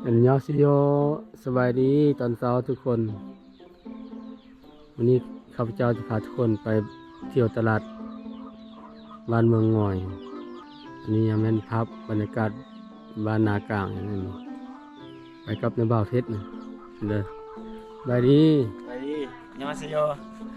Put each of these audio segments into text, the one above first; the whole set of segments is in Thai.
อันยองซิโยสบายดีตอนเช้าทุกคนวันนี้ข้าพเจ้าจะพาทุกคนไปเที่ยวตลาดบ้านเมืองงอยอันนี้ยังเป็นภาพบรรยากาศบ้านนากลางอย่างนี้ไปกับในบ่าวเทศนะเด้อสบายดี ไปดิยามาเซโย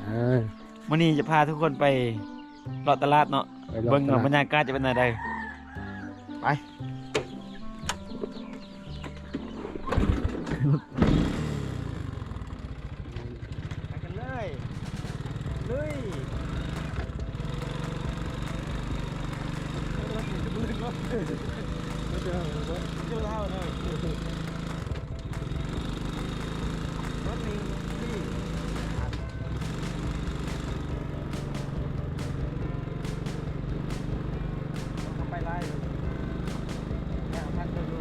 เออ วันนี้จะพาทุกคนไปเลาะตลาดเนาะ ไปเลาะ เบิ่ง ตลาด ว่าบรรยากาศจะเป็นอะไรไปไปกันเลยลุยเจ้าเท่าเลยรถนี้ที่ไปไล่แค่ท่านจะดู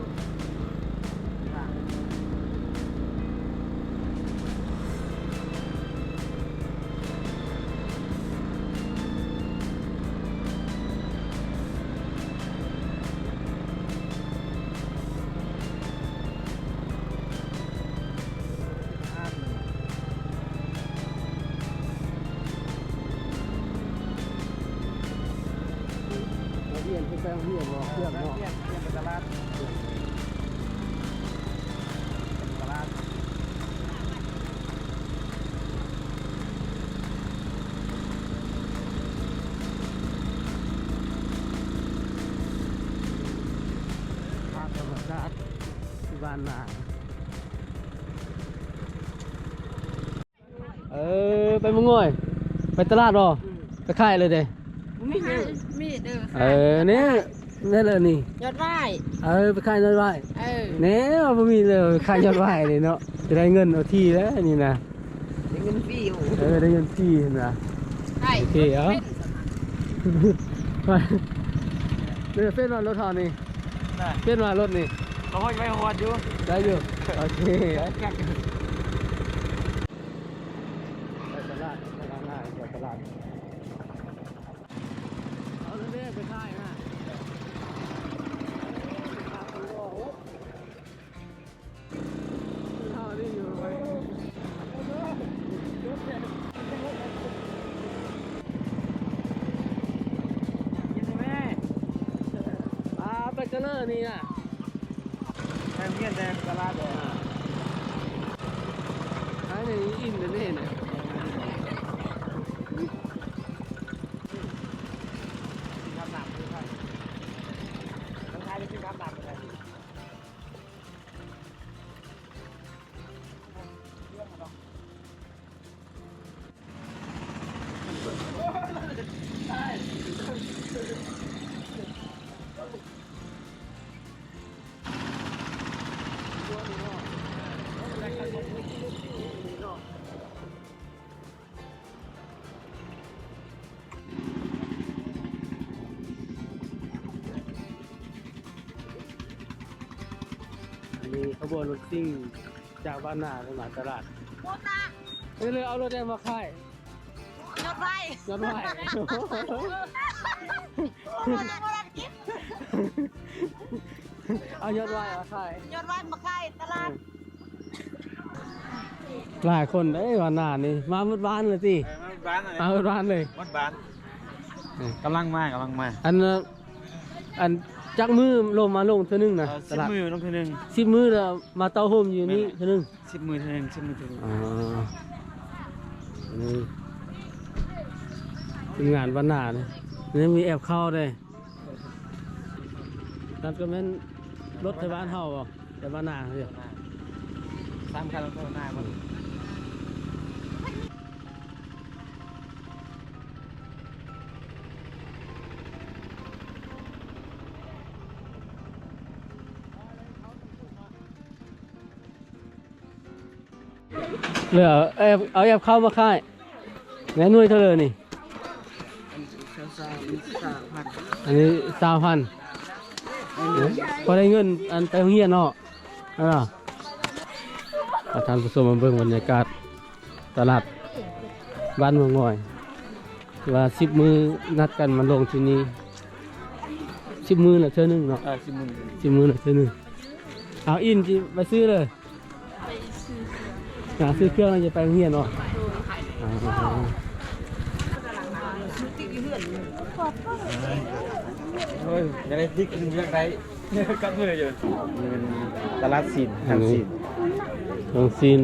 เรียนไปเรียนบอกเรียนบอก เรียนเป็นตลาดตลาด ภาพธรรมชาติที่บ้านนาไปเมืองงอยไปตลาดหรอไปค่ายเลยเด้ ไม่ใช่มีดเด้อ เนี่ยนี่เลยนี่ ยอดไหว้ ไปค่ายยอดไหว เนี่ยบ่มีเลยค่ายยอดไหวเลยเนาะจะได้เงินเอาที่แล้วนี่นะ ได้เงินฟรีอยู่ ได้เงินที่นะ ใช่ โอเคเอาไปเนี่ยเฟ้นมารถทอนี่ ได้ เฟ้นมารถนี่ เขาห้อยไว้หอดอยู่ ได้อยู่โอเค แก๊ก ไปตลาดไปตลาดไปตลาดเอาเรื่อยๆไปค่ายนะเอานี่อยู่ไป ยินดีไหม ไปกันเลยนี่นะ แทนเงี้ยแทนตลาดเลย ไอ้นี่อินเดนี่นะ ทำหนักเลยทั้งไทยเป็นทำหนักเลย อันนี้ขบวนรถซิ่งจากบ้านนาไปมาตลาด โมตา นี่เลยเอารถแดงมาค่าย ยอดไหว้ ยอดไหว โมตากิ๊บ เอายอดไหวมาค่าย ยอดไหว้มาขายตลาด หลายคนได้วันนานี่มาหมดบ้านเลยสิ บ้าน มาหมดบ้านเลย วัดบ้านกำลังมากำลังมา อันจักมือลงมาลงเท่านึงนะต สิบ ลาด มือต้องเท่านึง 10 มือแล้วมาเตาโฮมอยู่นี่เท่านึง 10 มือเท่านึง10 มือเท่านึง อ๋ออันนี้เป็นงานวันนาเนี่ยนี่มีแอบเข้าด้วยนั่นก็แม่นรถไฟบ้านเฮาบ่แต่บ้านนาเดียว 3 คันต้องหน้ามัน เหลือเอาแอบเข้ามาค่ายแม่นุ่ยเท่าเลยนี่ อันนี้3,000พอได้เงินอันไปโรงเรียนเนาะนั่นเนาะท่านผู้ชมมาเบิ่งบรรยากาศตลาดบ้านเมืองง่อยว่า10 มือนัดกันมาลงที่นี่ 10 มื้อน่ะเทื่อนึงเนาะ สิมึง 10 มื้อน่ะเทื่อนึงเอาอินจิไปซื้อเลยซื้อเครื่องแล้วจะไปโรงเรียนเนาะอ๋อ เฮ้ยจะได้พริกนึงยังไงกัดมืออยู่มันตลาดสินทางสิน ลองซีน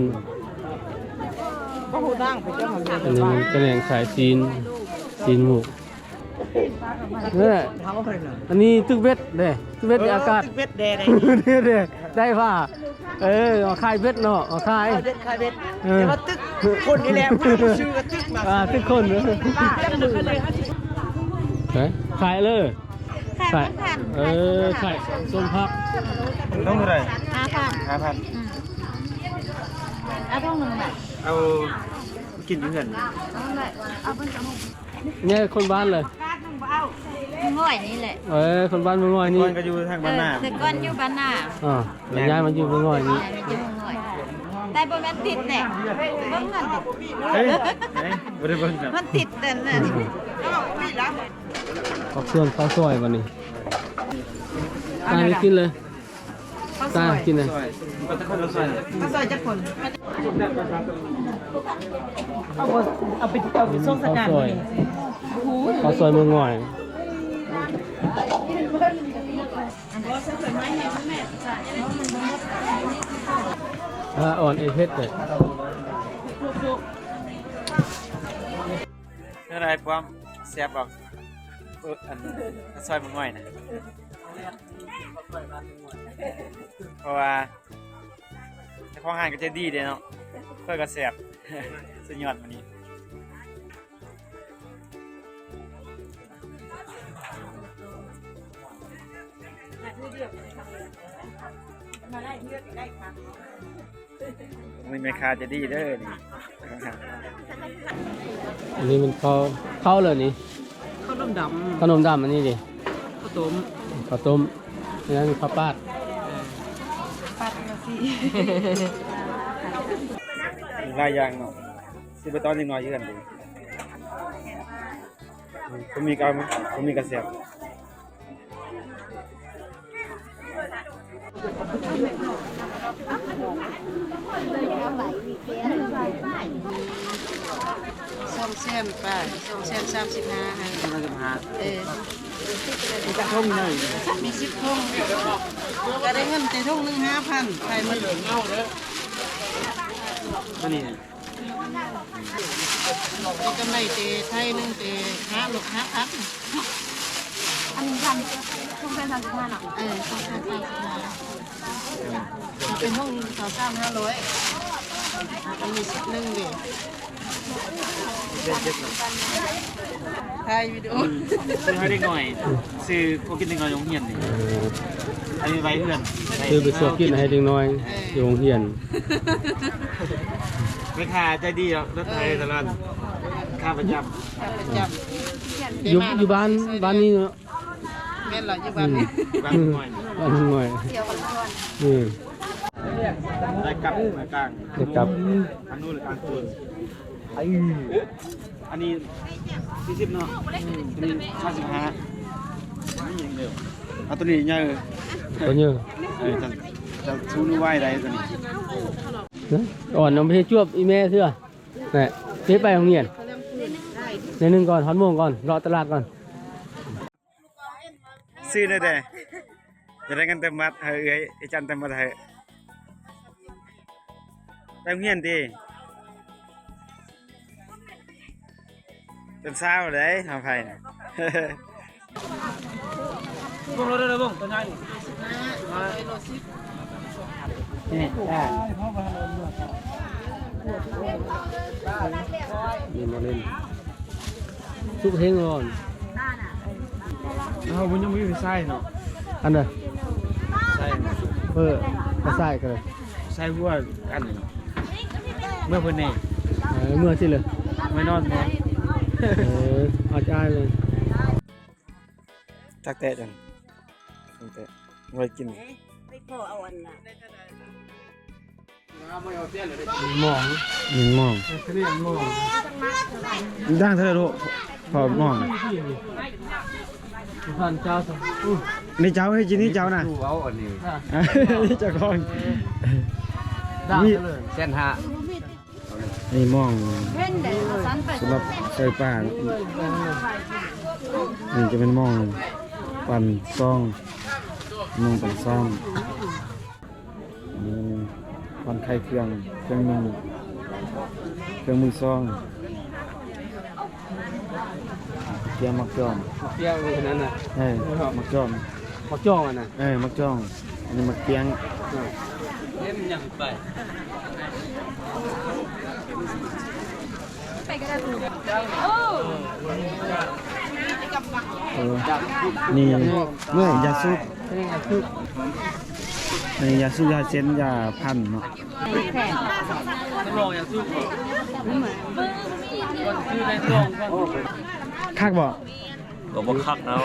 ก็หูตั้งไปเจ้าของ อันนี้มันเป็นแหล่งขายซีนหมูเนี่ย ทำอะไรเนาะ อันนี้ตึกเบ็ดเด้ตึกเบ็ดในอากาศ เบ็ดแดง เด้ได้ป่ะเอาขายเบ็ดเนาะเอาขาย เบ็ดคาเบ็ดแต่ว่าตึกคนนี่แหละผู้ชื่อกับตึกมา ตึกคนเนอะ จับมือเลย ขายเลย แค่พัน ขายส้มพัก ต้องเท่าไหร่ 5,000 5,000 เอาต้อง1บาท เอากินเพื่อน เนี่ยคนบ้านเลย ง่อยนี่แหละ คนบ้านเมืองง่อยนี่ คนก็อยู่ทางบ้านหน้า แต่ก่อนอยู่บ้านหน้า แล้วย้ายมาอยู่เมืองง่อยนี่ อยู่ง่อยแต่บ่แม่นติดแน่เบิ่งนั่น เฮ้ยบ่ได้เบิ่งครับ มันติดแต่นั่น ขอบเครื่องข้าวซอยวันนี้ตายไม่กินเลยตายกินเลย ซอยก็จะคนละซอย ข้าวซอยจะคน เอาไปส่งสัญญาณ ข้าวซอยเมืองง่อยอ่อนเอเพชรเลย อะไรความแซ่บบอกอันซอยมึงง่อยนะเพราะว่าเจ้าของห้างก็จะดีเด้เนาะเพื่อก็แซ่บ สุดยอดมันนี้มันแม่ค้าจะดีเด้อนี่ อันนี้มันข้าวเลยนี่ ข้าวต้มด ขนมดำอันนี้ดิ ำข้าวต้ม ข้าวต้มอันนั้นข้าวปาด ปัดมาสิ หลายอย่างเนาะสิไปตอนนิดหน่อยเยือนดิผมมีกระแสบ ส้มแซมไปส้มแซม35ให้ น่าจะหา มีจักทุ่งหนึ่งมี10ทุ่งก็ได้เงินแต่ทุ่งหนึง5,000ใครมาเหลือ ตัวนี้ ก็กำไรเตไทยนึงเต5 6 5,000 อันนี้พันทุ่งแค่35เนาะ ส้มแซม35เป็นห้อง2,500ก็มี10นึงดิ เด็ดๆเนาะ ถ่ายวิดีโอ ซื้อให้เด็กหน่อยซื้อพวกกินเด็กน้อยโรงเรียนนี่อันนี้ไว้เพื่อน ซื้อไปสวกินให้เด็กน้อยอยู่โรงเรียน แม่ค้าใจดีแล้วรถไทยตลอดค่าประจ ประจำ อยู่บ้านนี้เนาะ แม่นเหรออยู่บ้านนี้ ำบางหน่อย บ้านหน่อย เดี๋ยวก่อน ได้กลับมากลาง เด็กกลับ อันนู้นหรือกลางตัวอันนี้40เนาะอันนี้55นี่อย่างเดียวเอาตัวนี้ใหญ่เลย ตัวเยอะ จะชูนิ้วไหว้ได้ตัวนี้ อ่อนน้องไปจวบอีเมลเสื้อนี่เจ๊ไปโรงเรียนในหนึ่งก่อนฮอนโมงก่อนรอตลาดก่อน ซื้อได้แต่จะได้เงินเต็มมัดเฮ้ยไอ้จันเต็มมัดเฮ้ยไปโรงเรียนดิเป็นเศร้าเลยทำไผ่เนี่ยบุ้งรถเลยบุ้งตัวใหญ่นี่ได้ นี่มาเล่นทุกเพลงก่อน เอาบุญยังไม่มีไส้เนาะ อันเด้อ ไส้ กระใส่กันเลย ไส้หัวกันเมื่อเพิ่นนี่ เมื่อสิเลย ไม่นอนนอน เอาใจเลย จักแตะจังจักแตะไว้กิน ไปขอเอาอันน่ะ หมอง มินมอง เรียกหมอง ดังเท่าไหร่ลูกพอมอง ผ่านเจ้าสิอู้ นี่เจ้าให้จีนี่เจ้าน่ะ ดูเอาอันนี้ นี่เจ้าของ ด่างเลย เส้นหา นี่มอง เว้นเด้อสันไป สำหรับใส่ป่านี่จะเป็นมองปั่นซองมองปั่นซ้ำปั่นไข่เครื่องมือซองเกี๊ยวมักจอม เปียงเลยนั่นน่ะ มักจอม มักจ้องอ่ะนะ มักจองอันนี้มักเกียง เล่นยังไป ไปก็ได้ถูกโอ้ นี่เมื่อยาสูบ นี่ไงคือ นี่ยาสูบยาเซนยาพันเนาะ แขก ลองอย่างสู้ก่อนคือในลองก่อน คักบ่ ก็บ่คักเอา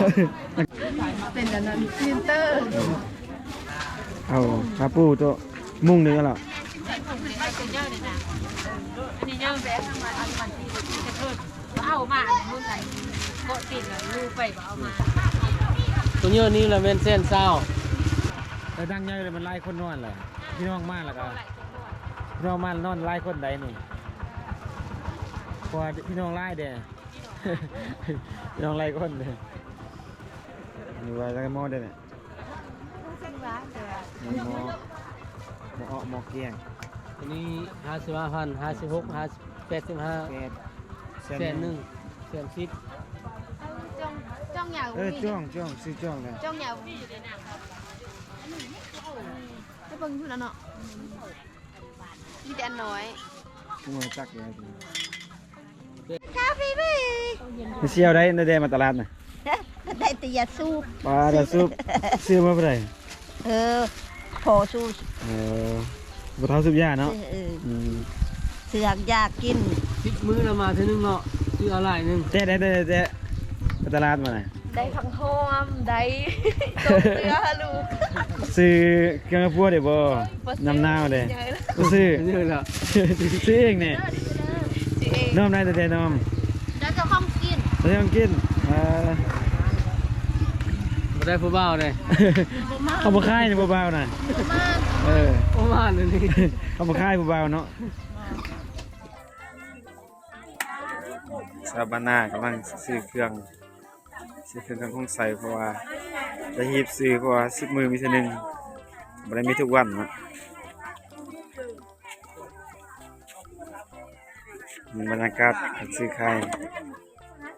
เป็นอันนั้นฟิลเตอร์ เอาคาปูตัวมุ่งหนึงแล้วเหรอ อันนี้ย่างแบบทำมาอันมันที่จะเพิ่มเอามามื้อไหนโกติดแล้วลูไปบ่เอามา ตัวเยอะนี้ละเป็นเส้นเศร้า แต่ดังใหญ่เลยมันไล่คนนอนเลยพี่น้องมาแล้วก็พี่น้องมานอนไล่คนใดนี่เพราะว่าพี่น้องไล่เด้ พี่น้องไล่คนเด้นี่ว่าจะมอได้เนี่ยมอเกียง อันนี้55,000 56 85 แส แสนหนึ่งแสนสิบ จ้องอยาก จ้องซื้อจ้องเลย จ้องอยากให้เบิ่งพุ่นน่ะเนาะมีแต่อันน้อย กูมาจักเลย คาเฟ่เบ้ เสี่ยวได้ในเดมาตลาดน่ะ ได้แต่ยาสูบ ปลาดาซุปซื้อมาเท่าไหร่ พอสูบ บ่เท่าซุปย่าเนาะ เสือกอยากกิน 10 มื้อละมาเท่านึงเนาะซื้ออะไรนึง เจ๊ไปตลาดมาหน่อย ได้พังหอมได้ตกเสือลูก ซื้อเครื่องพัวเดี๋ยวบ่น้ำนาวเด้บ่ซื้อ เยอะแล้ว ซื้อเองเนี่ยน้อมได้แต่น้อม แล้วจะห้องกิน แล้วยังกินบ่ได้ผู้บ่าวเลย เขาบ่คายนี่บ่เบาน่ะ มา ประมาณนี้ เขาบ่คายบ่เบาเนาะชาวบ้านนากำลังซื้อเครื่องกันคงใส่เพราะว่าจะหีบซื้อเพราะว่า10มื้อมีเทื่อนึงบ่ได้มีทุกวันเนาะบรรยากาศการซื้อขาย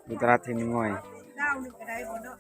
อยู่ตลาดเทนนิงอย ดาวนึงก็ได้บ่เนาะ